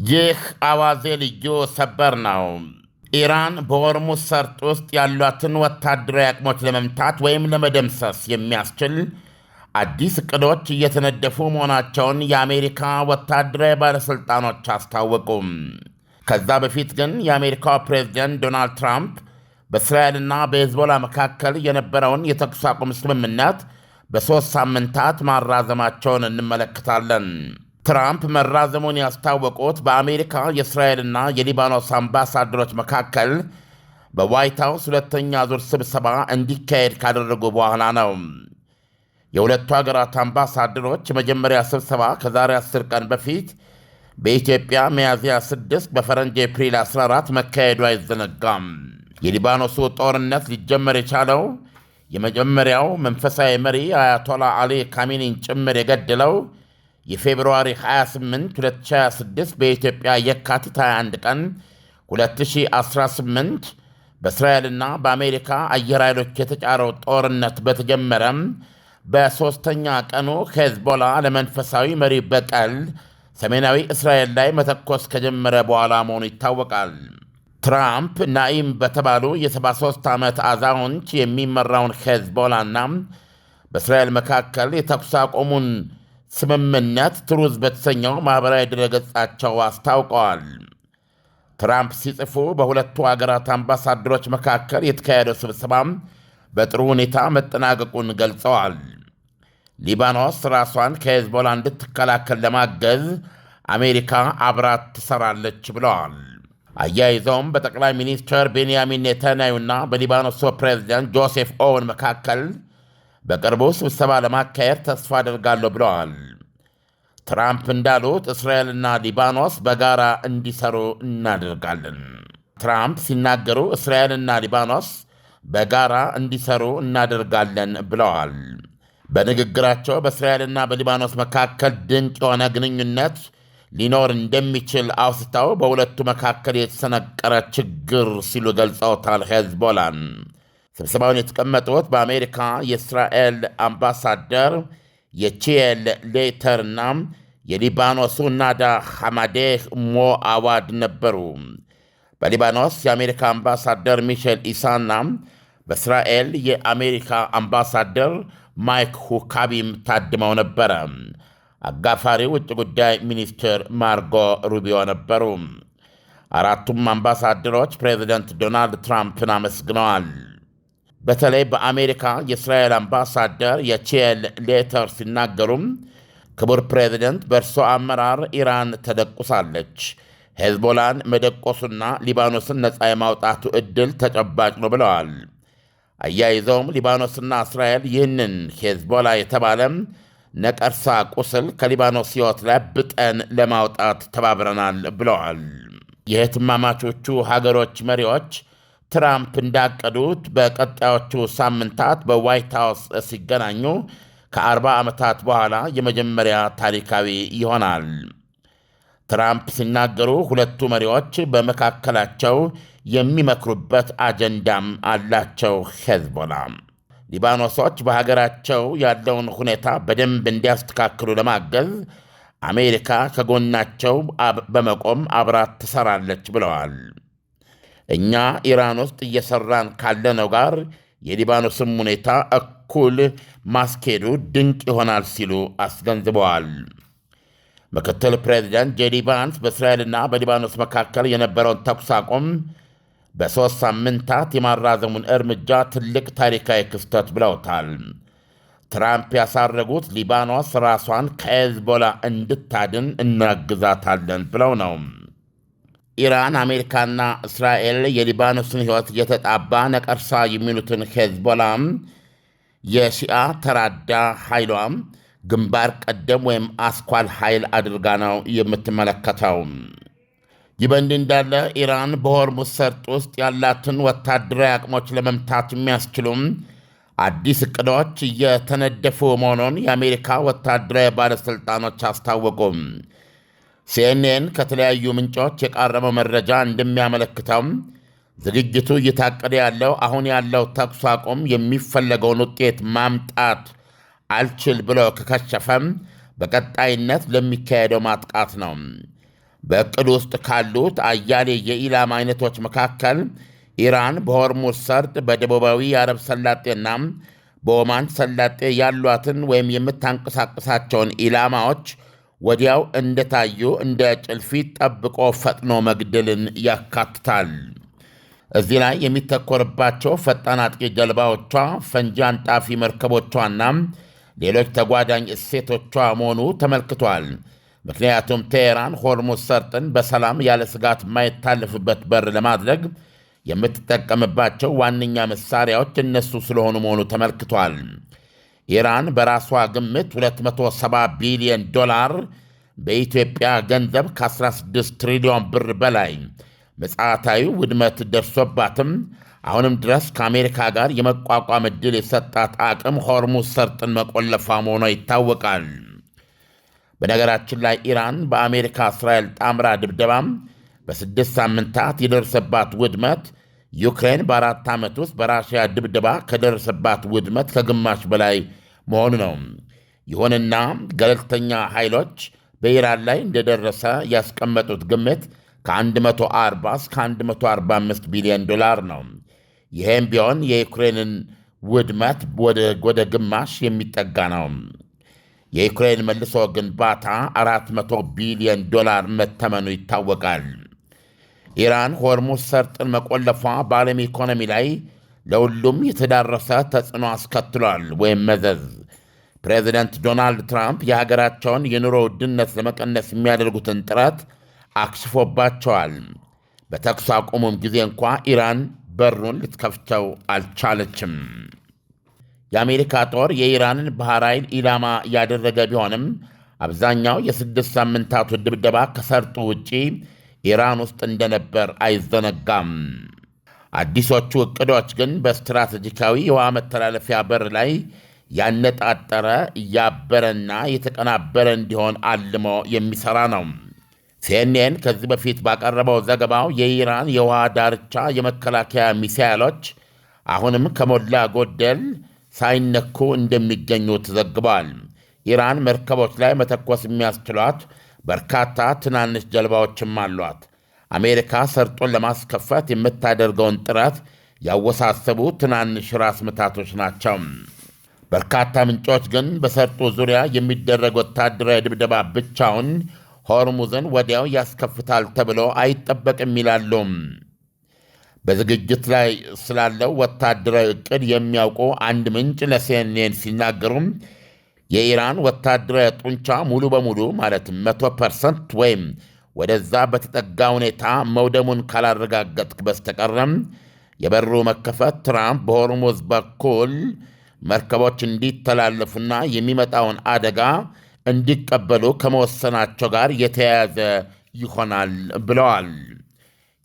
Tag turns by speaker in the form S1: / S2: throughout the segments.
S1: ይህ አዋዜ ልዩ ሰበር ነው። ኢራን በሆርሙዝ ሰርጥ ውስጥ ያሏትን ወታደራዊ አቅሞች ለመምታት ወይም ለመደምሰስ የሚያስችል አዲስ ዕቅዶች እየተነደፉ መሆናቸውን የአሜሪካ ወታደራዊ ባለሥልጣኖች አስታወቁም። ከዛ በፊት ግን የአሜሪካው ፕሬዝደንት ዶናልድ ትራምፕ በእስራኤልና በሄዝቦላ መካከል የነበረውን የተኩስ አቁም ስምምነት በ3 ሳምንታት ማራዘማቸውን እንመለከታለን። ትራምፕ መራዘሙን ያስታወቁት በአሜሪካ የእስራኤልና የሊባኖስ አምባሳደሮች መካከል በዋይት ሃውስ ሁለተኛ ዙር ስብሰባ እንዲካሄድ ካደረጉ በኋላ ነው። የሁለቱ ሀገራት አምባሳደሮች የመጀመሪያ ስብሰባ ከዛሬ 10 ቀን በፊት በኢትዮጵያ ሚያዝያ 6 በፈረንጅ ኤፕሪል 14 መካሄዱ አይዘነጋም። የሊባኖሱ ጦርነት ሊጀመር የቻለው የመጀመሪያው መንፈሳዊ መሪ አያቶላ አሊ ካሜኒን ጭምር የገደለው የፌብርዋሪ 28 2026 በኢትዮጵያ የካቲት 21 ቀን 2018 በእስራኤልና በአሜሪካ አየር ኃይሎች የተጫረው ጦርነት በተጀመረም በሦስተኛ ቀኑ ሄዝቦላ ለመንፈሳዊ መሪ በቀል ሰሜናዊ እስራኤል ላይ መተኮስ ከጀመረ በኋላ መሆኑ ይታወቃል። ትራምፕ ናኢም በተባሉ የ73 ዓመት አዛውንት የሚመራውን ሄዝቦላና በእስራኤል መካከል የተኩስ አቁሙን ስምምነት ትሩዝ በተሰኘው ማኅበራዊ ድረገጻቸው አስታውቀዋል። ትራምፕ ሲጽፉ በሁለቱ አገራት አምባሳደሮች መካከል የተካሄደው ስብሰባም በጥሩ ሁኔታ መጠናቀቁን ገልጸዋል። ሊባኖስ ራሷን ከሄዝቦላ እንድትከላከል ለማገዝ አሜሪካ አብራት ትሰራለች ብለዋል። አያይዘውም በጠቅላይ ሚኒስትር ቤንያሚን ኔታንያሁና በሊባኖሱ ፕሬዝደንት ጆሴፍ ኦውን መካከል በቅርቡ ስብሰባ ለማካሄድ ተስፋ አደርጋለሁ ብለዋል። ትራምፕ እንዳሉት እስራኤልና ሊባኖስ በጋራ እንዲሰሩ እናደርጋለን። ትራምፕ ሲናገሩ እስራኤልና ሊባኖስ በጋራ እንዲሰሩ እናደርጋለን ብለዋል። በንግግራቸው በእስራኤልና በሊባኖስ መካከል ድንቅ የሆነ ግንኙነት ሊኖር እንደሚችል አውስተው በሁለቱ መካከል የተሰነቀረ ችግር ሲሉ ገልጸውታል ሄዝቦላን። ስብሰባውን የተቀመጡት በአሜሪካ የእስራኤል አምባሳደር የቺየል ሌተርና የሊባኖሱ ናዳ ሐማዴህ ሞአዋድ ነበሩ። በሊባኖስ የአሜሪካ አምባሳደር ሚሼል ኢሳና በእስራኤል የአሜሪካ አምባሳደር ማይክ ሁካቢም ታድመው ነበረ። አጋፋሪ ውጭ ጉዳይ ሚኒስትር ማርጎ ሩቢዮ ነበሩ። አራቱም አምባሳደሮች ፕሬዚደንት ዶናልድ ትራምፕን አመስግነዋል። በተለይ በአሜሪካ የእስራኤል አምባሳደር የቺየል ሌተር ሲናገሩም ክቡር ፕሬዚደንት፣ በእርሶ አመራር ኢራን ተደቁሳለች። ሄዝቦላን መደቆሱና ሊባኖስን ነፃ የማውጣቱ ዕድል ተጨባጭ ነው ብለዋል። አያይዘውም ሊባኖስና እስራኤል ይህንን ሄዝቦላ የተባለም ነቀርሳ ቁስል ከሊባኖስ ሕይወት ላይ ብጠን ለማውጣት ተባብረናል ብለዋል። የህትማማቾቹ ሀገሮች መሪዎች ትራምፕ እንዳቀዱት በቀጣዮቹ ሳምንታት በዋይት ሃውስ ሲገናኙ ከ40 ዓመታት በኋላ የመጀመሪያ ታሪካዊ ይሆናል። ትራምፕ ሲናገሩ ሁለቱ መሪዎች በመካከላቸው የሚመክሩበት አጀንዳም አላቸው። ሄዝቦላ ሊባኖሶች በሀገራቸው ያለውን ሁኔታ በደንብ እንዲያስተካክሉ ለማገዝ አሜሪካ ከጎናቸው በመቆም አብራት ትሰራለች ብለዋል። እኛ ኢራን ውስጥ እየሰራን ካለነው ጋር የሊባኖስም ሁኔታ እኩል ማስኬዱ ድንቅ ይሆናል ሲሉ አስገንዝበዋል። ምክትል ፕሬዚደንት ጄዲ ቫንስ በእስራኤልና በሊባኖስ መካከል የነበረውን ተኩስ አቁም በ3 ሳምንታት የማራዘሙን እርምጃ ትልቅ ታሪካዊ ክስተት ብለውታል። ትራምፕ ያሳረጉት ሊባኖስ ራሷን ከሄዝቦላ እንድታድን እናግዛታለን ብለው ነው። ኢራን፣ አሜሪካና እስራኤል የሊባኖስን ሕይወት እየተጣባ ነቀርሳ የሚሉትን ሄዝቦላም የሺአ ተራዳ ኃይሏም ግንባር ቀደም ወይም አስኳል ኃይል አድርጋ ነው የምትመለከተው። ይህ በእንዲህ እንዳለ ኢራን በሆርሙዝ ሰርጥ ውስጥ ያላትን ወታደራዊ አቅሞች ለመምታት የሚያስችሉም አዲስ ዕቅዶች እየተነደፉ መሆኑን የአሜሪካ ወታደራዊ ባለሥልጣኖች አስታወቁም። ሲኤንኤን ከተለያዩ ምንጮች የቃረበው መረጃ እንደሚያመለክተው ዝግጅቱ እየታቀደ ያለው አሁን ያለው ተኩስ አቁም የሚፈለገውን ውጤት ማምጣት አልችል ብሎ ከከሸፈም በቀጣይነት ለሚካሄደው ማጥቃት ነው። በዕቅድ ውስጥ ካሉት አያሌ የኢላማ አይነቶች መካከል ኢራን በሆርሙዝ ሰርጥ በደቡባዊ የአረብ ሰላጤና በኦማን ሰላጤ ያሏትን ወይም የምታንቀሳቅሳቸውን ኢላማዎች ወዲያው እንደታዩ እንደ ጭልፊት ጠብቆ ፈጥኖ መግደልን ያካትታል። እዚህ ላይ የሚተኮርባቸው ፈጣን አጥቂ ጀልባዎቿ፣ ፈንጂ አንጣፊ መርከቦቿና ሌሎች ተጓዳኝ እሴቶቿ መሆኑ ተመልክቷል። ምክንያቱም ቴሄራን ሆርሙዝ ሰርጥን በሰላም ያለ ስጋት የማይታለፍበት በር ለማድረግ የምትጠቀምባቸው ዋነኛ መሳሪያዎች እነሱ ስለሆኑ መሆኑ ተመልክቷል። ኢራን በራሷ ግምት $270 ቢሊዮን በኢትዮጵያ ገንዘብ ከ16 ትሪሊዮን ብር በላይ ምጽአታዊ ውድመት ደርሶባትም አሁንም ድረስ ከአሜሪካ ጋር የመቋቋም ዕድል የሰጣት አቅም ሆርሙዝ ሰርጥን መቆለፏ መሆኗ ይታወቃል። በነገራችን ላይ ኢራን በአሜሪካ እስራኤል ጣምራ ድብደባም በ6 ሳምንታት የደረሰባት ውድመት ዩክሬን በ4 ዓመት ውስጥ በራሽያ ድብደባ ከደረሰባት ውድመት ከግማሽ በላይ መሆኑ ነው። ይሁንና ገለልተኛ ኃይሎች በኢራን ላይ እንደደረሰ ያስቀመጡት ግምት ከ140 እስከ $145 ቢሊዮን ነው። ይህም ቢሆን የዩክሬንን ውድመት ወደ ግማሽ የሚጠጋ ነው። የዩክሬን መልሶ ግንባታ $400 ቢሊዮን መተመኑ ይታወቃል። ኢራን ሆርሙዝ ሰርጥን መቆለፏ በዓለም ኢኮኖሚ ላይ ለሁሉም የተዳረሰ ተጽዕኖ አስከትሏል ወይም መዘዝ። ፕሬዚደንት ዶናልድ ትራምፕ የሀገራቸውን የኑሮ ውድነት ለመቀነስ የሚያደርጉትን ጥረት አክሽፎባቸዋል። በተኩስ አቁሙም ጊዜ እንኳ ኢራን በሩን ልትከፍተው አልቻለችም። የአሜሪካ ጦር የኢራንን ባህር ኃይል ኢላማ ያደረገ ቢሆንም አብዛኛው የ6 ሳምንታቱ ድብደባ ከሰርጡ ውጪ ኢራን ውስጥ እንደነበር አይዘነጋም። አዲሶቹ ዕቅዶች ግን በስትራቴጂካዊ የውሃ መተላለፊያ በር ላይ ያነጣጠረ ያበረና የተቀናበረ እንዲሆን አልሞ የሚሠራ ነው። ሲኤንኤን ከዚህ በፊት ባቀረበው ዘገባው የኢራን የውሃ ዳርቻ የመከላከያ ሚሳይሎች አሁንም ከሞላ ጎደል ሳይነኩ እንደሚገኙ ተዘግቧል። ኢራን መርከቦች ላይ መተኮስ የሚያስችሏት በርካታ ትናንሽ ጀልባዎችም አሏት። አሜሪካ ሰርጡን ለማስከፈት የምታደርገውን ጥረት ያወሳሰቡ ትናንሽ ራስ ምታቶች ናቸው። በርካታ ምንጮች ግን በሰርጡ ዙሪያ የሚደረግ ወታደራዊ ድብደባ ብቻውን ሆርሙዝን ወዲያው ያስከፍታል ተብሎ አይጠበቅም ይላሉ። በዝግጅት ላይ ስላለው ወታደራዊ ዕቅድ የሚያውቁ አንድ ምንጭ ለሲኤንኤን ሲናገሩ የኢራን ወታደራዊ ጡንቻ ሙሉ በሙሉ ማለትም 100% ወይም ወደዛ በተጠጋ ሁኔታ መውደሙን ካላረጋገጥክ በስተቀረም የበሩ መከፈት ትራምፕ በሆርሙዝ በኩል መርከቦች እንዲተላለፉና የሚመጣውን አደጋ እንዲቀበሉ ከመወሰናቸው ጋር የተያያዘ ይሆናል ብለዋል።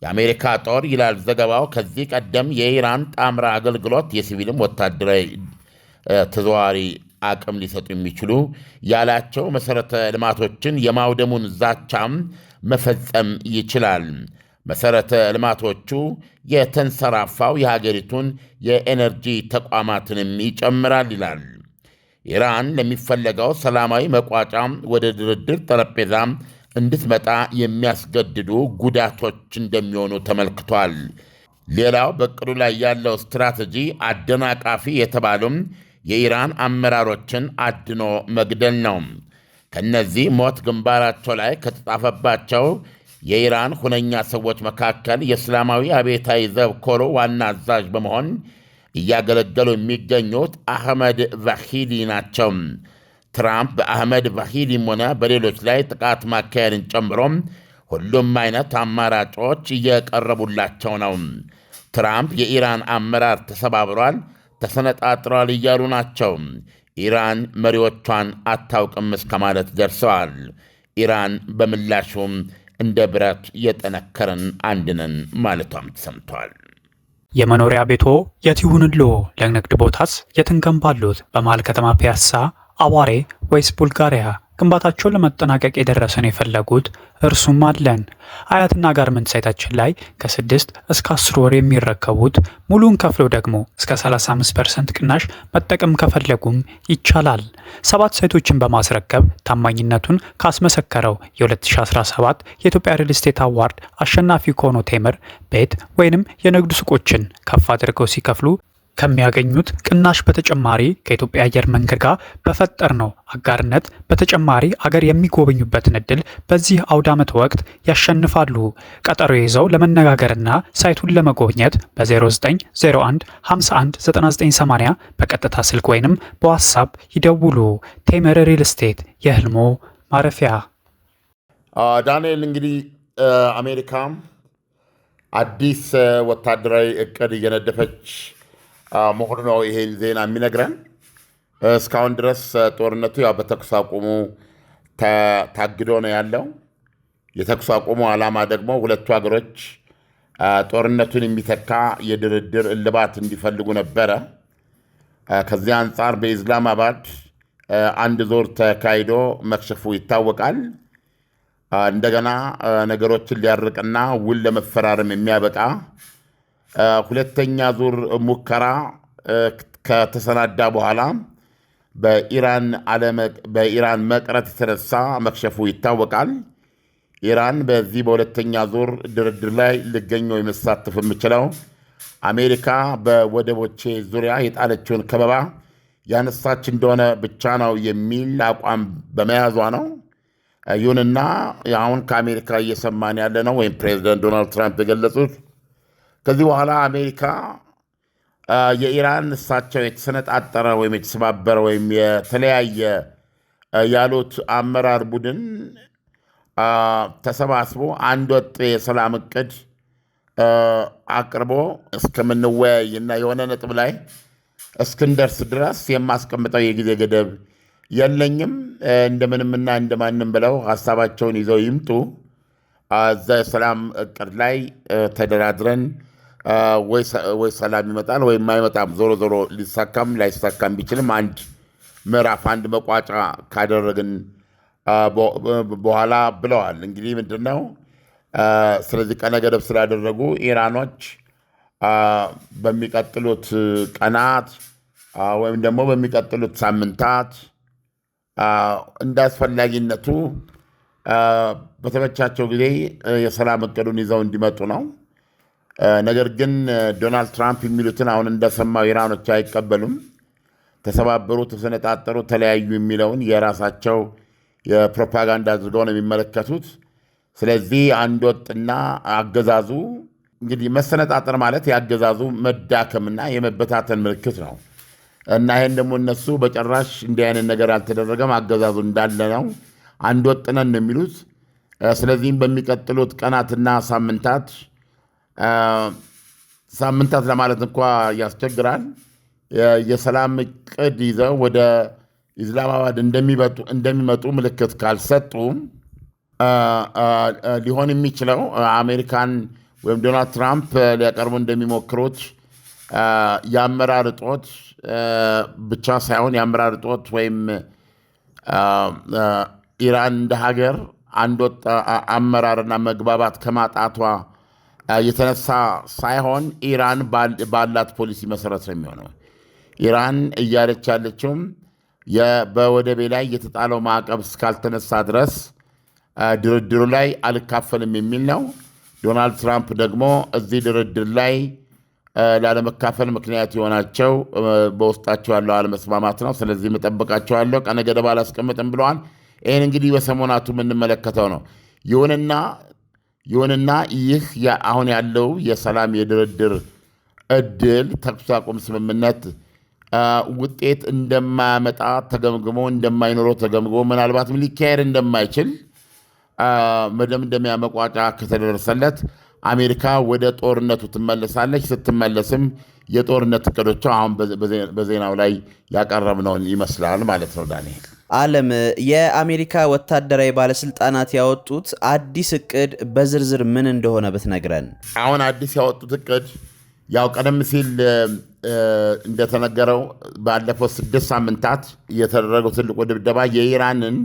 S1: የአሜሪካ ጦር ይላል ዘገባው ከዚህ ቀደም የኢራን ጣምራ አገልግሎት የሲቪልም ወታደራዊ ተዘዋዋሪ አቅም ሊሰጡ የሚችሉ ያላቸው መሠረተ ልማቶችን የማውደሙን ዛቻም መፈጸም ይችላል። መሠረተ ልማቶቹ የተንሰራፋው የሀገሪቱን የኤነርጂ ተቋማትንም ይጨምራል ይላል። ኢራን ለሚፈለገው ሰላማዊ መቋጫም ወደ ድርድር ጠረጴዛ እንድትመጣ የሚያስገድዱ ጉዳቶች እንደሚሆኑ ተመልክቷል። ሌላው በቅዱ ላይ ያለው ስትራቴጂ አደናቃፊ የተባሉም የኢራን አመራሮችን አድኖ መግደል ነው። ከነዚህ ሞት ግንባራቸው ላይ ከተጻፈባቸው የኢራን ሁነኛ ሰዎች መካከል የእስላማዊ አብዮታዊ ዘብ ኮሮ ዋና አዛዥ በመሆን እያገለገሉ የሚገኙት አህመድ ቫሂዲ ናቸው። ትራምፕ በአህመድ ቫሂዲም ሆነ በሌሎች ላይ ጥቃት ማካሄድን ጨምሮ ሁሉም አይነት አማራጮች እየቀረቡላቸው ነው። ትራምፕ የኢራን አመራር ተሰባብሯል፣ ተሰነጣጥሯል እያሉ ናቸው። ኢራን መሪዎቿን አታውቅም እስከ ማለት ደርሰዋል። ኢራን በምላሹም እንደ ብረት የጠነከርን አንድነን ማለቷም ተሰምቷል።
S2: የመኖሪያ ቤቶ የት ይሁንልዎ? ለንግድ ቦታስ የት እንገንባሎት? በመሃል ከተማ ፒያሳ፣ አዋሬ ወይስ ቡልጋሪያ? ግንባታቸውን ለመጠናቀቅ የደረሰን የፈለጉት እርሱም አለን። አያትና ጋርመንት ሳይታችን ላይ ከ6 እስከ 10 ወር የሚረከቡት ሙሉን ከፍለው ደግሞ እስከ 35% ቅናሽ መጠቀም ከፈለጉም ይቻላል። 7 ሳይቶችን በማስረከብ ታማኝነቱን ካስመሰከረው የ2017 የኢትዮጵያ ሪል ስቴት አዋርድ አሸናፊ ከሆነው ቴምር ቤት ወይንም የንግድ ሱቆችን ከፍ አድርገው ሲከፍሉ ከሚያገኙት ቅናሽ በተጨማሪ ከኢትዮጵያ አየር መንገድ ጋር በፈጠርነው አጋርነት በተጨማሪ አገር የሚጎበኙበትን እድል በዚህ አውደ ዓመት ወቅት ያሸንፋሉ። ቀጠሮ ይዘው ለመነጋገርና ሳይቱን ለመጎብኘት በ0901 51 9980 በቀጥታ ስልክ ወይንም በዋትስአፕ ይደውሉ። ቴምር ሪል ስቴት የህልሞ ማረፊያ።
S1: ዳንኤል፣ እንግዲህ አሜሪካ አዲስ ወታደራዊ እቅድ እየነደፈች መሆኑ ነው ይሄን ዜና የሚነግረን። እስካሁን ድረስ ጦርነቱ ያው በተኩስ አቁሙ ታግዶ ነው ያለው። የተኩስ አቁሙ ዓላማ ደግሞ ሁለቱ ሀገሮች ጦርነቱን የሚተካ የድርድር እልባት እንዲፈልጉ ነበረ። ከዚህ አንጻር በኢስላማባድ አንድ ዞር ተካሂዶ መክሸፉ ይታወቃል። እንደገና ነገሮችን ሊያርቅና ውል ለመፈራረም የሚያበቃ ሁለተኛ ዙር ሙከራ ከተሰናዳ በኋላ በኢራን መቅረት የተነሳ መክሸፉ ይታወቃል። ኢራን በዚህ በሁለተኛ ዙር ድርድር ላይ ልገኝ ወይም ልሳተፍ የምችለው አሜሪካ በወደቦቼ ዙሪያ የጣለችውን ከበባ ያነሳች እንደሆነ ብቻ ነው የሚል አቋም በመያዟ ነው። ይሁንና አሁን ከአሜሪካ እየሰማን ያለ ነው ወይም ፕሬዚደንት ዶናልድ ትራምፕ የገለጹት ከዚህ በኋላ አሜሪካ የኢራን እሳቸው የተሰነጣጠረ ወይም የተሰባበረ ወይም የተለያየ ያሉት አመራር ቡድን ተሰባስቦ አንድ ወጥ የሰላም እቅድ አቅርቦ እስከምንወያይና የሆነ ነጥብ ላይ እስክንደርስ ድረስ የማስቀምጠው የጊዜ ገደብ የለኝም፣ እንደምንምና እንደማንም ብለው ሀሳባቸውን ይዘው ይምጡ፣ እዛ የሰላም እቅድ ላይ ተደራድረን ወይ ሰላም ይመጣል ወይም አይመጣም። ዞሮ ዞሮ ሊሳካም ላይሳካም ቢችልም አንድ ምዕራፍ አንድ መቋጫ ካደረግን በኋላ ብለዋል። እንግዲህ ምንድን ነው ስለዚህ ቀነ ገደብ ስላደረጉ ኢራኖች በሚቀጥሉት ቀናት ወይም ደግሞ በሚቀጥሉት ሳምንታት እንደ አስፈላጊነቱ በተመቻቸው ጊዜ የሰላም እቅዱን ይዘው እንዲመጡ ነው። ነገር ግን ዶናልድ ትራምፕ የሚሉትን አሁን እንደሰማው ኢራኖች አይቀበሉም። ተሰባበሩ፣ ተሰነጣጠሩ፣ ተለያዩ የሚለውን የራሳቸው የፕሮፓጋንዳ አድርገው ነው የሚመለከቱት። ስለዚህ አንድ ወጥና አገዛዙ እንግዲህ መሰነጣጠር ማለት የአገዛዙ መዳከምና የመበታተን ምልክት ነው እና ይህን ደግሞ እነሱ በጭራሽ እንዲህ አይነት ነገር አልተደረገም፣ አገዛዙ እንዳለ ነው፣ አንድ ወጥ ነን ነው የሚሉት። ስለዚህም በሚቀጥሉት ቀናትና ሳምንታት ለማለት እንኳ ያስቸግራል የሰላም እቅድ ይዘው ወደ ኢስላማባድ እንደሚመጡ ምልክት ካልሰጡ ሊሆን የሚችለው አሜሪካን ወይም ዶናልድ ትራምፕ ሊያቀርቡ እንደሚሞክሩት የአመራር እጦት ብቻ ሳይሆን የአመራር እጦት ወይም ኢራን እንደ ሀገር አንድ ወጥ አመራርና መግባባት ከማጣቷ የተነሳ ሳይሆን ኢራን ባላት ፖሊሲ መሰረት ነው የሚሆነው። ኢራን እያለች ያለችውም በወደቤ ላይ የተጣለው ማዕቀብ እስካልተነሳ ድረስ ድርድሩ ላይ አልካፈልም የሚል ነው። ዶናልድ ትራምፕ ደግሞ እዚህ ድርድር ላይ ላለመካፈል ምክንያት የሆናቸው በውስጣቸው ያለው አለመስማማት ነው። ስለዚህ እጠብቃቸዋለሁ፣ ቀነ ገደብ አላስቀምጥም ብለዋል። ይህን እንግዲህ በሰሞናቱ የምንመለከተው ነው። ይሁንና ይህ አሁን ያለው የሰላም የድርድር እድል ተኩስ አቁም ስምምነት ውጤት እንደማያመጣ ተገምግሞ እንደማይኖረው ተገምግሞ ምናልባትም ሊካሄድ እንደማይችል መደምደሚያ መቋጫ ከተደረሰለት አሜሪካ ወደ ጦርነቱ ትመለሳለች። ስትመለስም የጦርነት እቅዶቿ አሁን በዜናው ላይ ያቀረብነውን ይመስላል ማለት ነው። ዳንኤል
S3: አለም፣ የአሜሪካ ወታደራዊ ባለስልጣናት ያወጡት አዲስ እቅድ በዝርዝር ምን እንደሆነ ብትነግረን።
S1: አሁን አዲስ ያወጡት እቅድ ያው ቀደም ሲል እንደተነገረው ባለፈው 6 ሳምንታት የተደረገው ትልቁ ድብደባ የኢራንን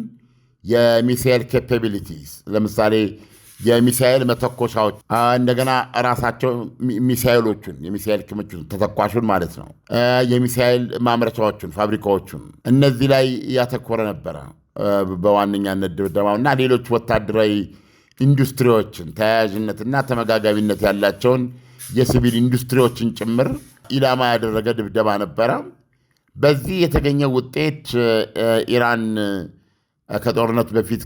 S1: የሚሳኤል ኬፓቢሊቲስ ለምሳሌ የሚሳኤል መተኮሻዎች እንደገና ራሳቸው ሚሳኤሎቹን የሚሳኤል ክምችቱን ተተኳሹን ማለት ነው የሚሳኤል ማምረቻዎቹን ፋብሪካዎቹን እነዚህ ላይ ያተኮረ ነበረ በዋነኛነት ድብደባው እና ሌሎች ወታደራዊ ኢንዱስትሪዎችን ተያያዥነትና ተመጋጋቢነት ያላቸውን የሲቪል ኢንዱስትሪዎችን ጭምር ኢላማ ያደረገ ድብደባ ነበረ። በዚህ የተገኘ ውጤት ኢራን ከጦርነቱ በፊት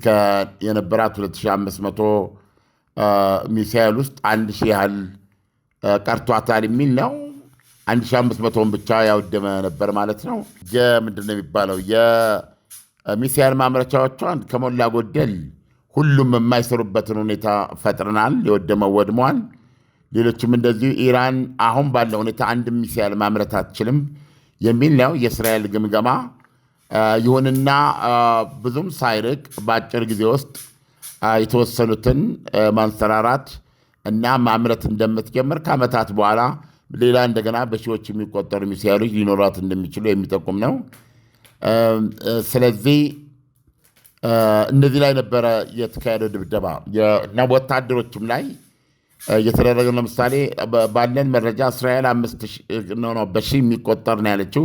S1: የነበራት 2500 ሚሳኤል ውስጥ 1000 ያህል ቀርቷታል የሚል ነው። 1500ን ብቻ ያወደመ ነበር ማለት ነው። ምንድን ነው የሚባለው የሚሳኤል ማምረቻዎቿን ከሞላ ጎደል ሁሉም የማይሰሩበትን ሁኔታ ፈጥረናል። የወደመው ወድሟል። ሌሎችም እንደዚሁ ኢራን አሁን ባለው ሁኔታ አንድ ሚሳኤል ማምረት አትችልም የሚል ነው የእስራኤል ግምገማ። ይሁንና ብዙም ሳይርቅ በአጭር ጊዜ ውስጥ የተወሰኑትን ማንሰራራት እና ማምረት እንደምትጀምር ከዓመታት በኋላ ሌላ እንደገና በሺዎች የሚቆጠሩ ሚሳኤሎች ሊኖሯት እንደሚችሉ የሚጠቁም ነው። ስለዚህ እነዚህ ላይ ነበረ የተካሄደው ድብደባ እና ወታደሮችም ላይ የተደረገ። ለምሳሌ ባለን መረጃ እስራኤል 5000 በሺህ የሚቆጠር ነው ያለችው።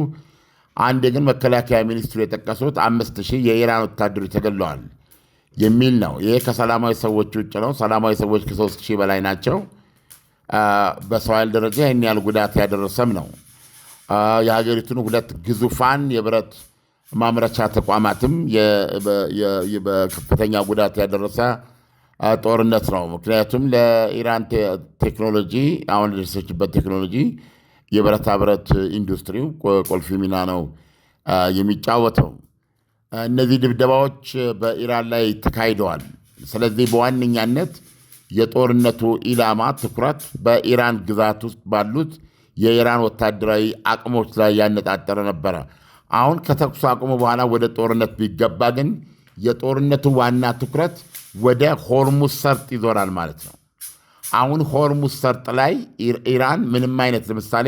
S1: አንድ ግን መከላከያ ሚኒስትሩ የጠቀሱት 5000 የኢራን ወታደሮች ተገድለዋል የሚል ነው። ይሄ ከሰላማዊ ሰዎች ውጭ ነው። ሰላማዊ ሰዎች ከ3000 በላይ ናቸው። በሰው ኃይል ደረጃ ይህን ያህል ጉዳት ያደረሰም ነው። የሀገሪቱን 2 ግዙፋን የብረት ማምረቻ ተቋማትም በከፍተኛ ጉዳት ያደረሰ ጦርነት ነው። ምክንያቱም ለኢራን ቴክኖሎጂ አሁን የደረሰችበት ቴክኖሎጂ የብረታ ብረት ኢንዱስትሪው ቁልፍ ሚና ነው የሚጫወተው። እነዚህ ድብደባዎች በኢራን ላይ ተካሂደዋል። ስለዚህ በዋነኛነት የጦርነቱ ኢላማ ትኩረት በኢራን ግዛት ውስጥ ባሉት የኢራን ወታደራዊ አቅሞች ላይ ያነጣጠረ ነበረ። አሁን ከተኩስ አቁሙ በኋላ ወደ ጦርነት ቢገባ ግን የጦርነቱ ዋና ትኩረት ወደ ሆርሙዝ ሰርጥ ይዞራል ማለት ነው። አሁን ሆርሙዝ ሰርጥ ላይ ኢራን ምንም አይነት ለምሳሌ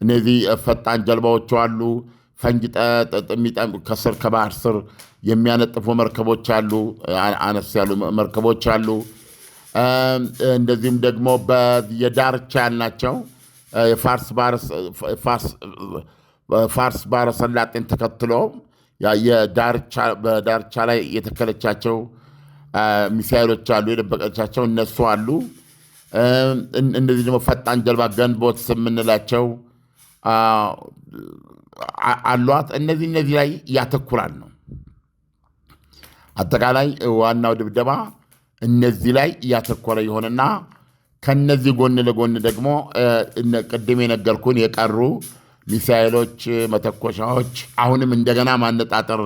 S1: እነዚህ ፈጣን ጀልባዎች አሉ፣ ፈንጅ ከስር ከባህር ስር የሚያነጥፉ መርከቦች አሉ፣ አነስ ያሉ መርከቦች አሉ። እንደዚህም ደግሞ የዳርቻ ያልናቸው ፋርስ ባህረ ሰላጤን ተከትሎ በዳርቻ ላይ የተከለቻቸው ሚሳይሎች አሉ፣ የደበቀቻቸው እነሱ አሉ። እነዚህ ደግሞ ፈጣን ጀልባ ገንቦት የምንላቸው አሏት። እነዚህ ላይ ያተኩራል ነው አጠቃላይ ዋናው ድብደባ እነዚህ ላይ ያተኮረ ይሆንና ከነዚህ ጎን ለጎን ደግሞ ቅድም የነገርኩን የቀሩ ሚሳኤሎች፣ መተኮሻዎች አሁንም እንደገና ማነጣጠር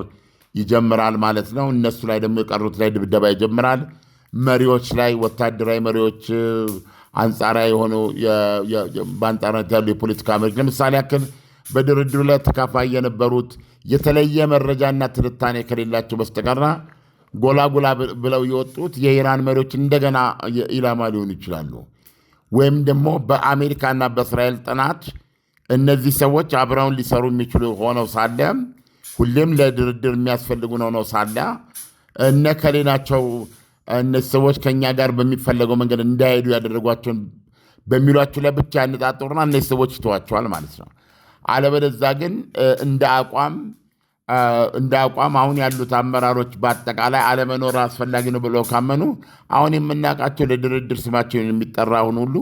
S1: ይጀምራል ማለት ነው። እነሱ ላይ ደግሞ የቀሩት ላይ ድብደባ ይጀምራል። መሪዎች ላይ ወታደራዊ መሪዎች አንጻራዊ የሆኑ በአንጻራዊነት ያሉ የፖለቲካ መሪዎች ለምሳሌ ያክል በድርድሩ ላይ ተካፋይ የነበሩት የተለየ መረጃና ትንታኔ ከሌላቸው በስተቀር ጎላጎላ ብለው የወጡት የኢራን መሪዎች እንደገና ኢላማ ሊሆኑ ይችላሉ። ወይም ደግሞ በአሜሪካና በእስራኤል ጥናት እነዚህ ሰዎች አብረውን ሊሰሩ የሚችሉ ሆነው ሳለ ሁሌም ለድርድር የሚያስፈልጉ ሆነው ሳለ እነከሌ ናቸው እነዚህ ሰዎች ከእኛ ጋር በሚፈለገው መንገድ እንዳይሄዱ ያደረጓቸውን በሚሏቸው ላይ ብቻ ያነጣጥሩና እነዚህ ሰዎች ይተዋቸዋል ማለት ነው። አለበለዚያ ግን እንደ አቋም አሁን ያሉት አመራሮች በአጠቃላይ አለመኖር አስፈላጊ ነው ብለው ካመኑ አሁን የምናውቃቸው ለድርድር ስማቸውን የሚጠራውን ሁሉ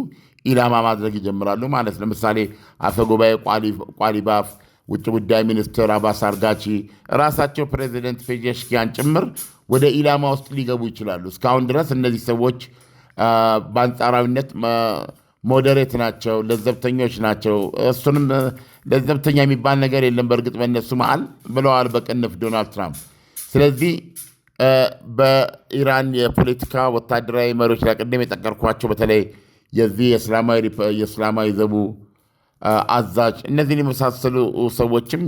S1: ኢላማ ማድረግ ይጀምራሉ ማለት። ለምሳሌ አፈጉባኤ ቋሊባፍ፣ ውጭ ጉዳይ ሚኒስትር አባስ አርጋቺ፣ ራሳቸው ፕሬዚደንት ፔዜሽኪያን ጭምር ወደ ኢላማ ውስጥ ሊገቡ ይችላሉ። እስካሁን ድረስ እነዚህ ሰዎች በአንጻራዊነት ሞዴሬት ናቸው፣ ለዘብተኞች ናቸው። እሱንም ለዘብተኛ የሚባል ነገር የለም በእርግጥ በእነሱ መሃል ብለዋል በቅንፍ ዶናልድ ትራምፕ። ስለዚህ በኢራን የፖለቲካ ወታደራዊ መሪዎች ላይ ቅድም የጠቀርኳቸው በተለይ የዚህ የእስላማዊ ዘቡ አዛዥ እነዚህን የመሳሰሉ ሰዎችም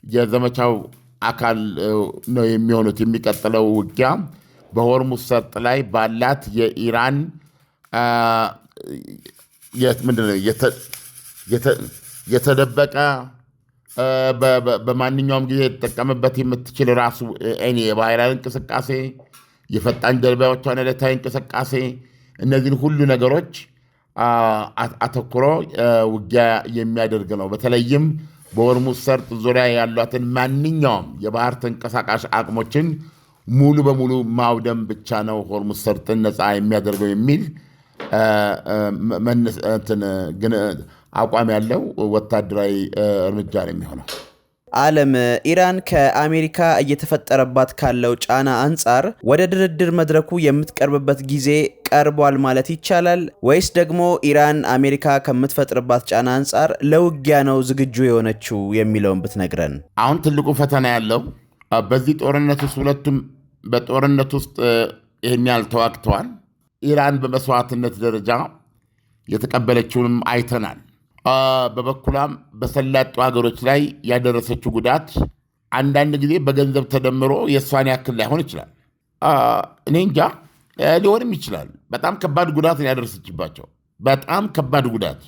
S1: የዘመቻው አካል ነው የሚሆኑት። የሚቀጥለው ውጊያ በሆርሙዝ ሰርጥ ላይ ባላት የኢራን ምንድነው የተደበቀ በማንኛውም ጊዜ የተጠቀምበት የምትችል ራሱ የባህር ኃይል እንቅስቃሴ፣ የፈጣን ጀልባዎቿን ዕለታዊ እንቅስቃሴ፣ እነዚህን ሁሉ ነገሮች አተኩሮ ውጊያ የሚያደርግ ነው። በተለይም በሆርሙዝ ሰርጥ ዙሪያ ያሏትን ማንኛውም የባህር ተንቀሳቃሽ አቅሞችን ሙሉ በሙሉ ማውደም ብቻ ነው ሆርሙዝ ሰርጥን ነፃ የሚያደርገው የሚል አቋም ያለው ወታደራዊ እርምጃ ነው የሚሆነው።
S3: ዓለም ኢራን ከአሜሪካ እየተፈጠረባት ካለው ጫና አንጻር ወደ ድርድር መድረኩ የምትቀርብበት ጊዜ ቀርቧል ማለት ይቻላል ወይስ ደግሞ ኢራን አሜሪካ ከምትፈጥርባት ጫና አንጻር ለውጊያ ነው ዝግጁ የሆነችው የሚለውን ብትነግረን።
S1: አሁን ትልቁ ፈተና ያለው በዚህ ጦርነት ውስጥ ሁለቱም በጦርነት ውስጥ ይህን ያህል ተዋግተዋል። ኢራን በመስዋዕትነት ደረጃ የተቀበለችውንም አይተናል። በበኩሏም በሰላጡ ሀገሮች ላይ ያደረሰችው ጉዳት አንዳንድ ጊዜ በገንዘብ ተደምሮ የእሷን ያክል ላይሆን ይችላል። እኔ እንጃ፣ ሊሆንም ይችላል። በጣም ከባድ ጉዳት ያደረሰችባቸው፣ በጣም ከባድ ጉዳት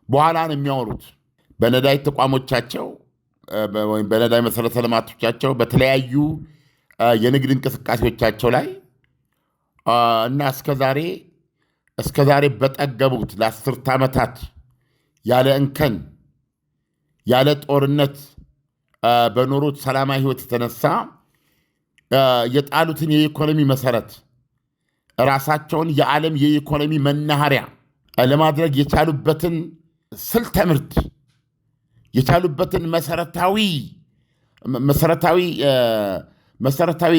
S1: በኋላ ነው የሚያወሩት። በነዳጅ ተቋሞቻቸው ወይም በነዳጅ መሰረተ ልማቶቻቸው፣ በተለያዩ የንግድ እንቅስቃሴዎቻቸው ላይ እና እስከዛሬ በጠገቡት ለ10 ዓመታት ያለ እንከን ያለ ጦርነት በኖሩት ሰላማዊ ሕይወት የተነሳ የጣሉትን የኢኮኖሚ መሰረት ራሳቸውን የዓለም የኢኮኖሚ መናኸሪያ ለማድረግ የቻሉበትን ስልተ ምርት የቻሉበትን መሰረታዊ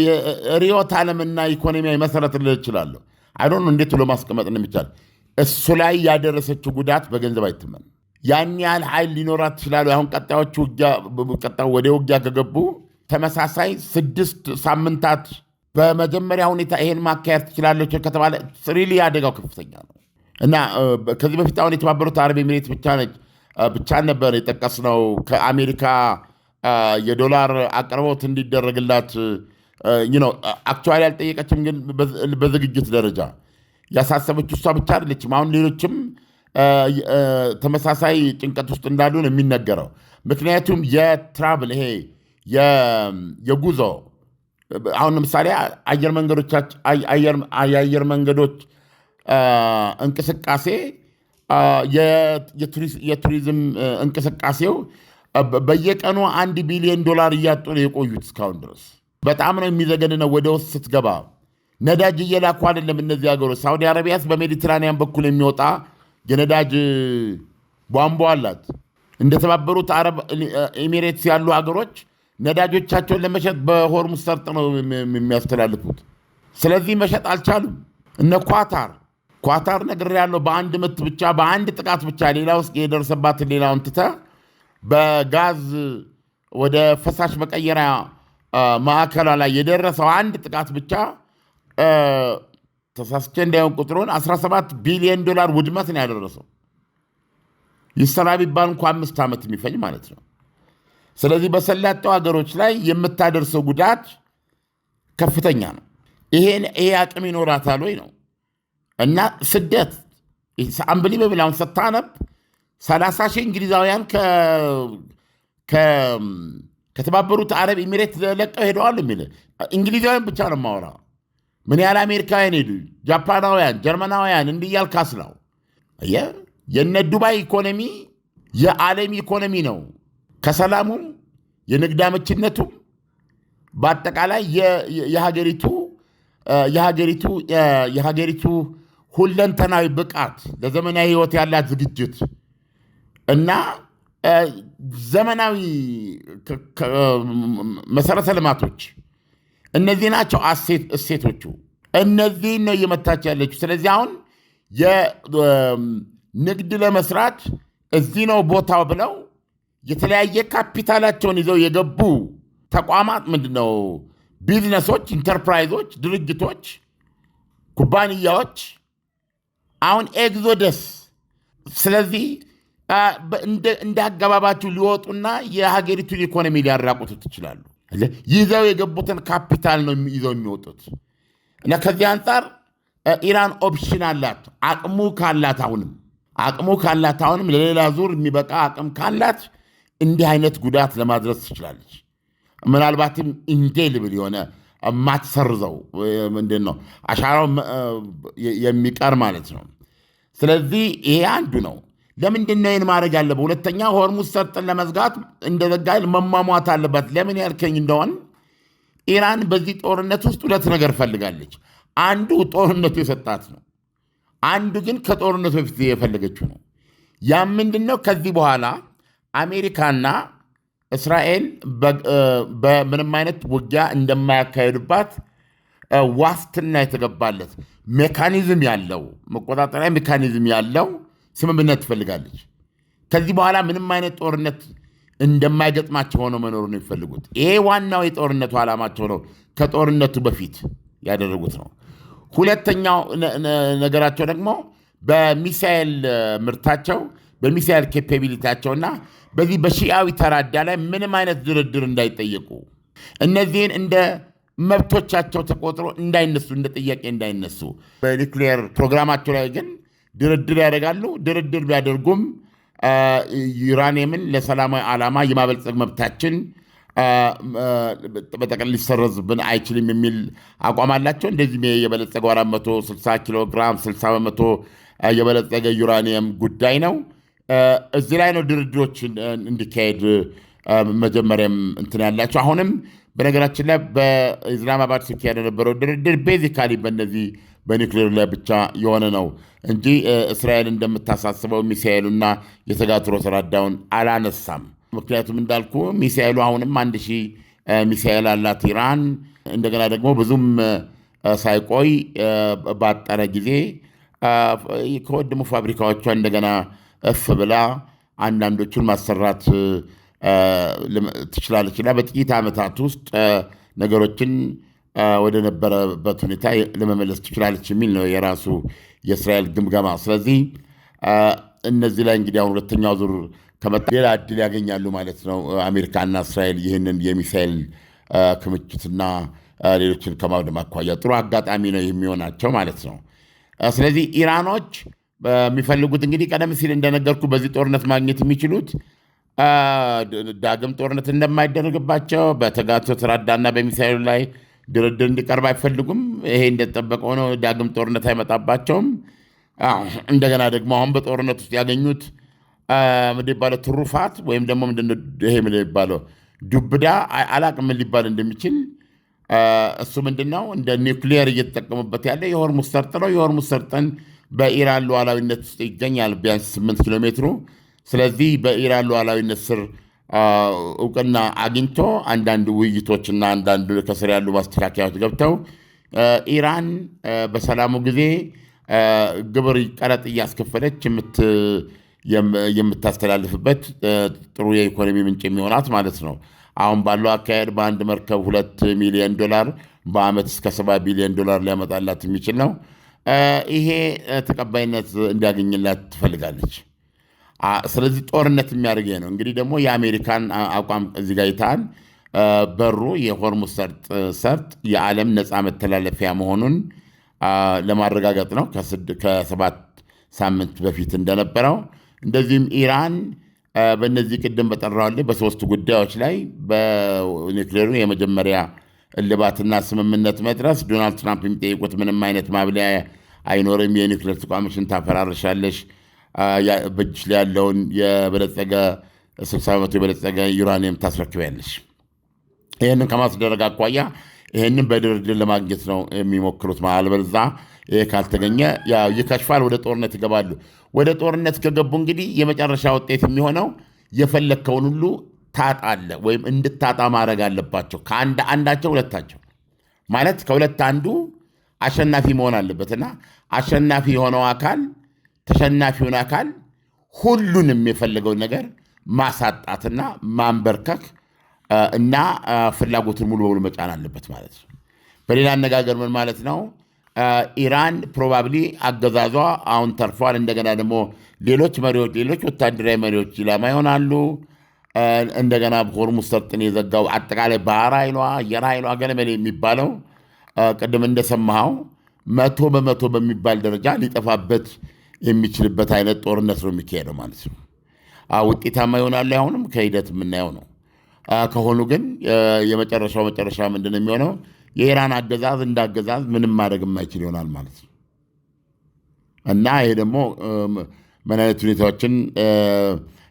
S1: ርዕዮተ ዓለምና ኢኮኖሚያዊ መሰረት ልል እችላለሁ። አይዶን እንዴት ብሎ ማስቀመጥ እንደሚቻል እሱ ላይ ያደረሰችው ጉዳት በገንዘብ አይተመን። ያን ያህል ኃይል ሊኖራት ይችላሉ። አሁን ቀጣዩ ወደ ውጊያ ከገቡ ተመሳሳይ 6 ሳምንታት በመጀመሪያ ሁኔታ ይሄን ማካሄድ ትችላለች ከተባለ ሪሊ አደጋው ከፍተኛ ነው እና ከዚህ በፊት አሁን የተባበሩት አረብ ኤሚሬት ብቻ ነበር የጠቀስነው ከአሜሪካ የዶላር አቅርቦት እንዲደረግላት አክቹዋሊ አልጠየቀችም፣ ግን በዝግጅት ደረጃ ያሳሰበች እሷ ብቻ አይደለችም። አሁን ሌሎችም ተመሳሳይ ጭንቀት ውስጥ እንዳሉ ነው የሚነገረው። ምክንያቱም የትራቭል ይሄ የጉዞ አሁን ለምሳሌ የአየር መንገዶች እንቅስቃሴ የቱሪዝም እንቅስቃሴው በየቀኑ $1 ቢሊዮን እያጡ ነው የቆዩት እስካሁን ድረስ። በጣም ነው የሚዘገንነው። ወደ ውስጥ ስትገባ ነዳጅ እየላኩ አይደለም እነዚህ ሀገሮች። ሳውዲ አረቢያስ በሜዲትራኒያን በኩል የሚወጣ የነዳጅ ቧንቧ አላት። እንደተባበሩት አረብ ኤሚሬትስ ያሉ ሀገሮች ነዳጆቻቸውን ለመሸጥ በሆርሙዝ ሰርጥ ነው የሚያስተላልፉት። ስለዚህ መሸጥ አልቻሉም። እነ ኳታር ነግሬያለሁ፣ በአንድ ምት ብቻ በአንድ ጥቃት ብቻ ሌላ ውስጥ የደረሰባትን ሌላውን ትተህ በጋዝ ወደ ፈሳሽ መቀየሪያ ማዕከሏ ላይ የደረሰው አንድ ጥቃት ብቻ ተሳስቼ እንዳይሆን ቁጥሩን $17 ቢሊዮን ውድመት ነው ያደረሰው። ይሰራ ቢባል እንኳ 5 ዓመት የሚፈጅ ማለት ነው። ስለዚህ በሰላጤው ሀገሮች ላይ የምታደርሰው ጉዳት ከፍተኛ ነው። ይሄ አቅም ይኖራታል ወይ ነው እና ስደት አንብሊ በብላውን ስታነብ 30 ሺህ እንግሊዛውያን ከተባበሩት አረብ ኤሚሬት ለቀው ሄደዋል የሚል እንግሊዛውያን ብቻ ነው የማወራ። ምን ያህል አሜሪካውያን ሄዱ፣ ጃፓናውያን፣ ጀርመናውያን እንዲያል ካስላው የነ ዱባይ ኢኮኖሚ የዓለም ኢኮኖሚ ነው። ከሰላሙም የንግድ አመችነቱም በአጠቃላይ የሀገሪቱ ሁለንተናዊ ብቃት ለዘመናዊ ህይወት ያላት ዝግጅት እና ዘመናዊ መሰረተ ልማቶች እነዚህ ናቸው እሴቶቹ። እነዚህን ነው እየመታች ያለችው። ስለዚህ አሁን የንግድ ለመስራት እዚህ ነው ቦታው ብለው የተለያየ ካፒታላቸውን ይዘው የገቡ ተቋማት ምንድነው ቢዝነሶች፣ ኢንተርፕራይዞች፣ ድርጅቶች፣ ኩባንያዎች አሁን ኤግዞደስ ስለዚህ እንደ አገባባችሁ ሊወጡና የሀገሪቱን ኢኮኖሚ ሊያራቁቱት ይችላሉ። ይዘው የገቡትን ካፒታል ነው ይዘው የሚወጡት እና ከዚህ አንጻር ኢራን ኦፕሽን አላት። አቅሙ ካላት አሁንም ለሌላ ዙር የሚበቃ አቅም ካላት እንዲህ አይነት ጉዳት ለማድረስ ትችላለች። ምናልባትም ኢንዴሊብል የሆነ ማትሰርዘው ምንድን ነው አሻራው የሚቀር ማለት ነው። ስለዚህ ይሄ አንዱ ነው። ለምንድን ነው ይህን ማድረግ ያለበት? ሁለተኛ ሆርሙዝ ሰርጥን ለመዝጋት እንደዘጋ መሟሟት አለባት። ለምን ያልከኝ እንደሆን ኢራን በዚህ ጦርነት ውስጥ ሁለት ነገር ፈልጋለች። አንዱ ጦርነቱ የሰጣት ነው። አንዱ ግን ከጦርነቱ በፊት የፈለገችው ነው። ያም ምንድን ነው? ከዚህ በኋላ አሜሪካና እስራኤል በምንም አይነት ውጊያ እንደማያካሄዱባት ዋስትና የተገባለት ሜካኒዝም ያለው መቆጣጠሪያ ሜካኒዝም ያለው ስምምነት ትፈልጋለች። ከዚህ በኋላ ምንም አይነት ጦርነት እንደማይገጥማቸው ሆነው መኖሩ ነው የሚፈልጉት። ይሄ ዋናው የጦርነቱ ዓላማቸው ነው። ከጦርነቱ በፊት ያደረጉት ነው። ሁለተኛው ነገራቸው ደግሞ በሚሳኤል ምርታቸው በሚሳኤል ኬፓቢሊቲያቸውና በዚህ በሺአዊ ተራዳ ላይ ምንም አይነት ድርድር እንዳይጠየቁ እነዚህን እንደ መብቶቻቸው ተቆጥሮ እንዳይነሱ እንደ ጥያቄ እንዳይነሱ በኒውክሊየር ፕሮግራማቸው ላይ ግን ድርድር ያደርጋሉ። ድርድር ቢያደርጉም ዩራኒየምን ለሰላማዊ ዓላማ የማበልጸግ መብታችን በጠቅላላ ሊሰረዝብን አይችልም የሚል አቋም አላቸው። እንደዚህ የበለጸገው 460 ኪሎ ግራም 60 በመቶ የበለጸገ ዩራኒየም ጉዳይ ነው። እዚህ ላይ ነው ድርድሮች እንዲካሄድ መጀመሪያም እንትን ያላቸው። አሁንም በነገራችን ላይ በኢስላማባድ ሲካሄድ የነበረው ድርድር ቤዚካሊ በእነዚህ በኒውክሌሩ ላይ ብቻ የሆነ ነው እንጂ እስራኤል እንደምታሳስበው ሚሳኤሉና የተጋትሮ ተራዳውን አላነሳም። ምክንያቱም እንዳልኩ ሚሳኤሉ አሁንም 1000 ሚሳኤል አላት ኢራን። እንደገና ደግሞ ብዙም ሳይቆይ ባጠረ ጊዜ ከወደሙ ፋብሪካዎቿ እንደገና እፍ ብላ አንዳንዶቹን ማሰራት ትችላለችና በጥቂት ዓመታት ውስጥ ነገሮችን ወደ ነበረበት ሁኔታ ለመመለስ ትችላለች የሚል ነው የራሱ የእስራኤል ግምገማ። ስለዚህ እነዚህ ላይ እንግዲህ አሁን ሁለተኛው ዙር ከመጣ ሌላ እድል ያገኛሉ ማለት ነው አሜሪካና እስራኤል ይህንን የሚሳኤል ክምችትና ሌሎችን ከማውደም አኳያ ጥሩ አጋጣሚ ነው የሚሆናቸው ማለት ነው። ስለዚህ ኢራኖች የሚፈልጉት እንግዲህ ቀደም ሲል እንደነገርኩ በዚህ ጦርነት ማግኘት የሚችሉት ዳግም ጦርነት እንደማይደረግባቸው በተጋትሮ ተራዳና በሚሳኤሉ ላይ ድርድር እንዲቀርብ አይፈልጉም። ይሄ እንደተጠበቀ ሆኖ ዳግም ጦርነት አይመጣባቸውም። እንደገና ደግሞ አሁን በጦርነት ውስጥ ያገኙት ምንድነው ትሩፋት ወይም ደግሞ ምንድነው ይሄ ምንድነው ዱብዳ አላቅም ሊባል እንደሚችል እሱ ምንድነው እንደ ኒውክሊየር እየተጠቀሙበት ያለ የሆርሙዝ ሰርጥ ነው። የሆርሙዝ ሰርጥን በኢራን ሉዓላዊነት ውስጥ ይገኛል ቢያንስ 8 ኪሎ ሜትሩ። ስለዚህ በኢራን ሉዓላዊነት ስር እውቅና አግኝቶ አንዳንድ ውይይቶችና አንዳንድ ከስር ያሉ ማስተካከያዎች ገብተው ኢራን በሰላሙ ጊዜ ግብር ቀረጥ እያስከፈለች የምታስተላልፍበት ጥሩ የኢኮኖሚ ምንጭ የሚሆናት ማለት ነው። አሁን ባለው አካሄድ በአንድ መርከብ $2 ሚሊዮን በዓመት እስከ $7 ቢሊዮን ሊያመጣላት የሚችል ነው። ይሄ ተቀባይነት እንዲያገኝላት ትፈልጋለች። ስለዚህ ጦርነት የሚያደርግ ነው። እንግዲህ ደግሞ የአሜሪካን አቋም እዚህ ጋር ይታል። በሩ የሆርሙዝ ሰርጥ የዓለም ነፃ መተላለፊያ መሆኑን ለማረጋገጥ ነው ከ7 ሳምንት በፊት እንደነበረው። እንደዚህም ኢራን በእነዚህ ቅድም በጠራዋል በሶስቱ ጉዳዮች ላይ በኒውክሌሩ የመጀመሪያ እልባትና ስምምነት መድረስ ዶናልድ ትራምፕ የሚጠይቁት ምንም አይነት ማብለያ አይኖርም። የኒውክሌር ተቋሞችን ታፈራርሻለሽ፣ በእጅሽ ላይ ያለውን የበለጸገ 60 በመቶ የበለጸገ ዩራኒየም ታስረክቢያለሽ። ይህንን ከማስደረግ አኳያ ይህንን በድርድር ለማግኘት ነው የሚሞክሩት። አለበለዚያ ይሄ ካልተገኘ ይከሽፋል፣ ወደ ጦርነት ይገባሉ። ወደ ጦርነት ከገቡ እንግዲህ የመጨረሻ ውጤት የሚሆነው የፈለግከውን ሁሉ ታጣለ ወይም እንድታጣ ማድረግ አለባቸው። አንዳቸው ሁለታቸው ማለት ከሁለት አንዱ አሸናፊ መሆን አለበትና አሸናፊ የሆነው አካል ተሸናፊውን አካል ሁሉንም የፈለገውን ነገር ማሳጣትና ማንበርከክ እና ፍላጎትን ሙሉ በሙሉ መጫን አለበት ማለት ነው። በሌላ አነጋገር ምን ማለት ነው? ኢራን ፕሮባብሊ አገዛዟ አሁን ተርፏል። እንደገና ደግሞ ሌሎች ወታደራዊ መሪዎች ኢላማ ይሆናሉ። እንደገና ሆርሙዝ ሰርጥን የዘጋው አጠቃላይ ባህር ኃይሏ፣ አየር ኃይሏ ገለመሌ የሚባለው ቅድም እንደሰማኸው 100% በሚባል ደረጃ ሊጠፋበት የሚችልበት አይነት ጦርነት ነው የሚካሄደው ማለት ነው። ውጤታማ ይሆናል አይሆንም ከሂደት የምናየው ነው። ከሆኑ ግን የመጨረሻው መጨረሻ ምንድን ነው የሚሆነው? የኢራን አገዛዝ እንዳገዛዝ ምንም ማድረግ የማይችል ይሆናል ማለት ነው። እና ይሄ ደግሞ ምን አይነት ሁኔታዎችን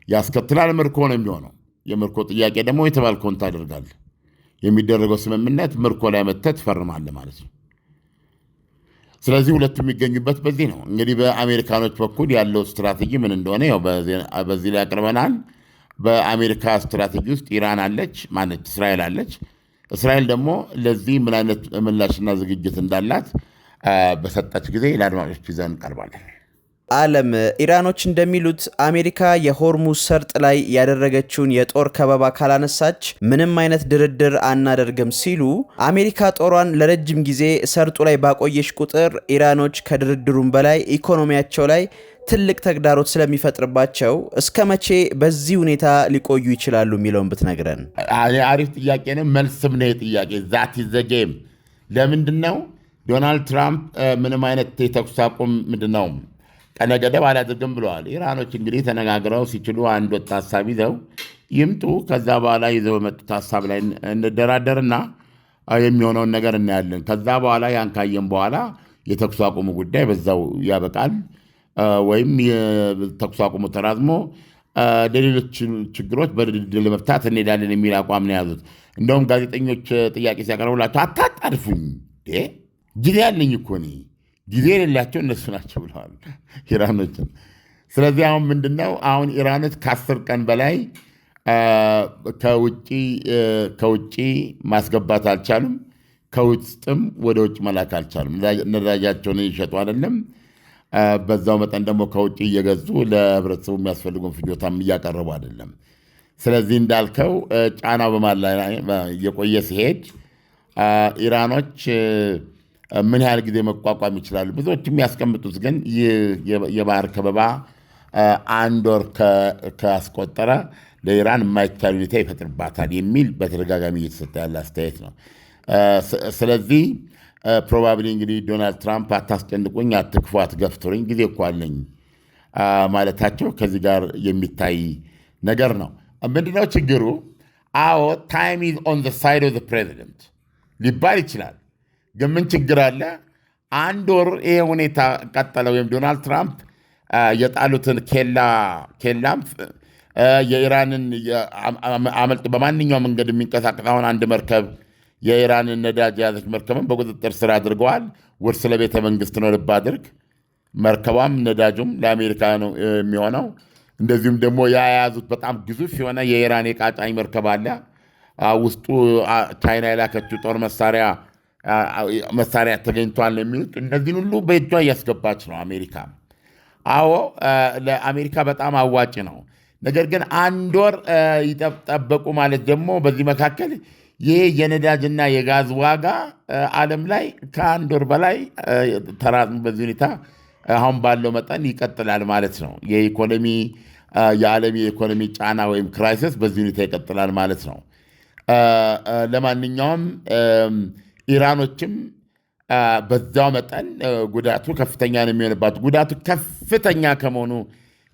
S1: ያስከትላል? ምርኮ ነው የሚሆነው። የምርኮ ጥያቄ ደግሞ የተባልከውን ታደርጋለህ። የሚደረገው ስምምነት ምርኮ ላይ መተህ ትፈርማለህ ማለት ነው። ስለዚህ ሁለቱ የሚገኙበት በዚህ ነው። እንግዲህ በአሜሪካኖች በኩል ያለው ስትራቴጂ ምን እንደሆነ ያው በዚህ ላይ ያቀርበናል። በአሜሪካ ስትራቴጂ ውስጥ ኢራን አለች፣ ማነች እስራኤል አለች። እስራኤል ደግሞ ለዚህ ምን አይነት ምላሽና ዝግጅት እንዳላት በሰጠች ጊዜ ለአድማጮች ይዘን እንቀርባለን።
S3: ዓለም ኢራኖች እንደሚሉት አሜሪካ የሆርሙዝ ሰርጥ ላይ ያደረገችውን የጦር ከበባ ካላነሳች ምንም አይነት ድርድር አናደርግም ሲሉ፣ አሜሪካ ጦሯን ለረጅም ጊዜ ሰርጡ ላይ ባቆየሽ ቁጥር ኢራኖች ከድርድሩም በላይ ኢኮኖሚያቸው ላይ ትልቅ ተግዳሮት ስለሚፈጥርባቸው እስከ መቼ በዚህ ሁኔታ ሊቆዩ ይችላሉ የሚለውን ብትነግረን።
S1: አሪፍ ጥያቄ ነው። መልስም ነው ጥያቄ። ዛት ዘ ጌም። ለምንድን ነው ዶናልድ ትራምፕ ምንም አይነት የተኩስ አቁም ምንድነው ቀነ ገደብ አላደርግም ብለዋል። ኢራኖች እንግዲህ ተነጋግረው ሲችሉ አንድ ወጥ ሀሳብ ይዘው ይምጡ። ከዛ በኋላ ይዘው የመጡት ሀሳብ ላይ እንደራደርና የሚሆነውን ነገር እናያለን። ከዛ በኋላ ያን ካየን በኋላ የተኩስ አቁሙ ጉዳይ በዛው ያበቃል፣ ወይም የተኩስ አቁሙ ተራዝሞ ለሌሎች ችግሮች በድርድር ለመፍታት እንሄዳለን የሚል አቋም ነው የያዙት። እንደውም ጋዜጠኞች ጥያቄ ሲያቀርቡላቸው አታጣድፉኝ፣ ጊዜ ያለኝ እኮ እኔ ጊዜ የሌላቸው እነሱ ናቸው ብለዋል ኢራኖችን። ስለዚህ አሁን ምንድነው አሁን ኢራኖች ከ10 ቀን በላይ ከውጭ ማስገባት አልቻሉም፣ ከውስጥም ወደ ውጭ መላክ አልቻሉም። ነዳጃቸውን እየሸጡ አይደለም፣ በዛው መጠን ደግሞ ከውጭ እየገዙ ለህብረተሰቡ የሚያስፈልጉን ፍጆታም እያቀረቡ አይደለም። ስለዚህ እንዳልከው ጫናው በማን ላይ እየቆየ ሲሄድ ኢራኖች ምን ያህል ጊዜ መቋቋም ይችላሉ? ብዙዎች የሚያስቀምጡት ግን የባህር ከበባ 1 ወር ካስቆጠረ ለኢራን የማይቻል ሁኔታ ይፈጥርባታል የሚል በተደጋጋሚ እየተሰጠ ያለ አስተያየት ነው። ስለዚህ ፕሮባብሊ እንግዲህ ዶናልድ ትራምፕ አታስጨንቁኝ፣ አትክፉ፣ አትገፍትሩኝ፣ ጊዜ እኮ አለኝ ማለታቸው ከዚህ ጋር የሚታይ ነገር ነው። ምንድነው ችግሩ? አዎ ታይም ኢዝ ኦን ዘ ሳይድ ኦፍ ዘ ፕሬዚደንት ሊባል ይችላል። ግን ምን ችግር አለ? 1 ወር ይሄ ሁኔታ ቀጠለ፣ ወይም ዶናልድ ትራምፕ የጣሉትን ኬላም የኢራንን አመልጥ በማንኛውም መንገድ የሚንቀሳቀስ አሁን አንድ መርከብ የኢራንን ነዳጅ የያዘች መርከብን በቁጥጥር ስር አድርገዋል። ውርስ ለቤተ መንግስት ነው ልብ አድርግ። መርከቧም ነዳጁም ለአሜሪካ ነው የሚሆነው። እንደዚሁም ደግሞ የያዙት በጣም ግዙፍ የሆነ የኢራን የቃጫኝ መርከብ አለ። ውስጡ ቻይና የላከችው ጦር መሳሪያ ተገኝቷል የሚሉት እነዚህን ሁሉ በእጇ እያስገባች ነው አሜሪካ። አዎ ለአሜሪካ በጣም አዋጭ ነው። ነገር ግን 1 ወር ይጠበቁ ማለት ደግሞ በዚህ መካከል ይህ የነዳጅና የጋዝ ዋጋ ዓለም ላይ ከ1 ወር በላይ ተራዝሞ በዚህ ሁኔታ አሁን ባለው መጠን ይቀጥላል ማለት ነው። የዓለም የኢኮኖሚ ጫና ወይም ክራይሲስ በዚህ ሁኔታ ይቀጥላል ማለት ነው። ለማንኛውም ኢራኖችም በዛው መጠን ጉዳቱ ከፍተኛ ነው የሚሆንባት። ጉዳቱ ከፍተኛ ከመሆኑ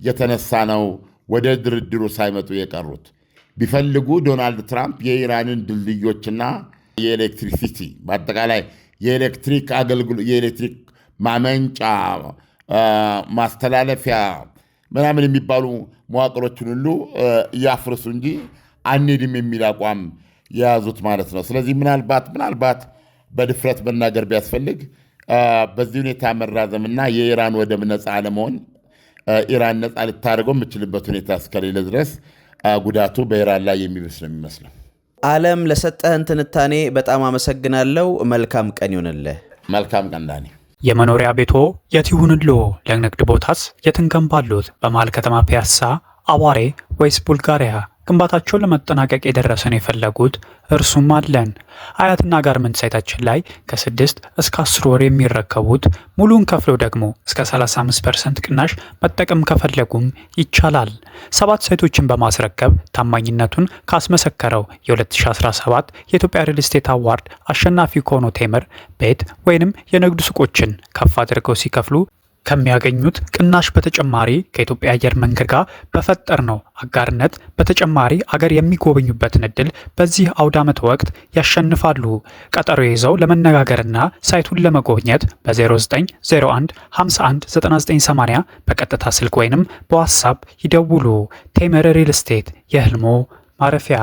S1: የተነሳ ነው ወደ ድርድሩ ሳይመጡ የቀሩት። ቢፈልጉ ዶናልድ ትራምፕ የኢራንን ድልድዮችና የኤሌክትሪሲቲ በአጠቃላይ የኤሌክትሪክ አገልግሎት የኤሌክትሪክ ማመንጫ ማስተላለፊያ ምናምን የሚባሉ መዋቅሮችን ሁሉ እያፍርሱ እንጂ አንሄድም የሚል አቋም የያዙት ማለት ነው። ስለዚህ ምናልባት በድፍረት መናገር ቢያስፈልግ በዚህ ሁኔታ መራዘምና የኢራን ወደብ ነፃ አለመሆን ኢራን ነፃ ልታደርገው የምችልበት ሁኔታ እስከሌለ ድረስ ጉዳቱ በኢራን ላይ የሚብስ ነው የሚመስለው።
S3: ዓለም ለሰጠህን ትንታኔ በጣም አመሰግናለሁ። መልካም ቀን ይሁንልህ።
S1: መልካም ቀን ዳኒ።
S2: የመኖሪያ ቤቶ የት ይሁንልዎ? ለንግድ ቦታስ የት እንገንባሎት? በመሃል ከተማ ፒያሳ፣ አዋሬ ወይስ ቡልጋሪያ? ግንባታቸውን ለመጠናቀቅ የደረሰን የፈለጉት እርሱም አለን። አያትና ጋርመንት ሳይታችን ላይ ከ6 እስከ 10 ወር የሚረከቡት ሙሉን ከፍለው ደግሞ እስከ 35% ቅናሽ መጠቀም ከፈለጉም ይቻላል። 7 ሳይቶችን በማስረከብ ታማኝነቱን ካስመሰከረው የ2017 የኢትዮጵያ ሪል ስቴት አዋርድ አሸናፊ ከሆነው ቴምር ቤት ወይንም የንግድ ሱቆችን ከፍ አድርገው ሲከፍሉ ከሚያገኙት ቅናሽ በተጨማሪ ከኢትዮጵያ አየር መንገድ ጋር በፈጠርነው አጋርነት በተጨማሪ አገር የሚጎበኙበትን እድል በዚህ አውደ ዓመት ወቅት ያሸንፋሉ። ቀጠሮ ይዘው ለመነጋገርና ሳይቱን ለመጎብኘት በ0901 51 9980 በቀጥታ ስልክ ወይንም በዋትስአፕ ይደውሉ። ቴምር ሪል ስቴት የህልሞ ማረፊያ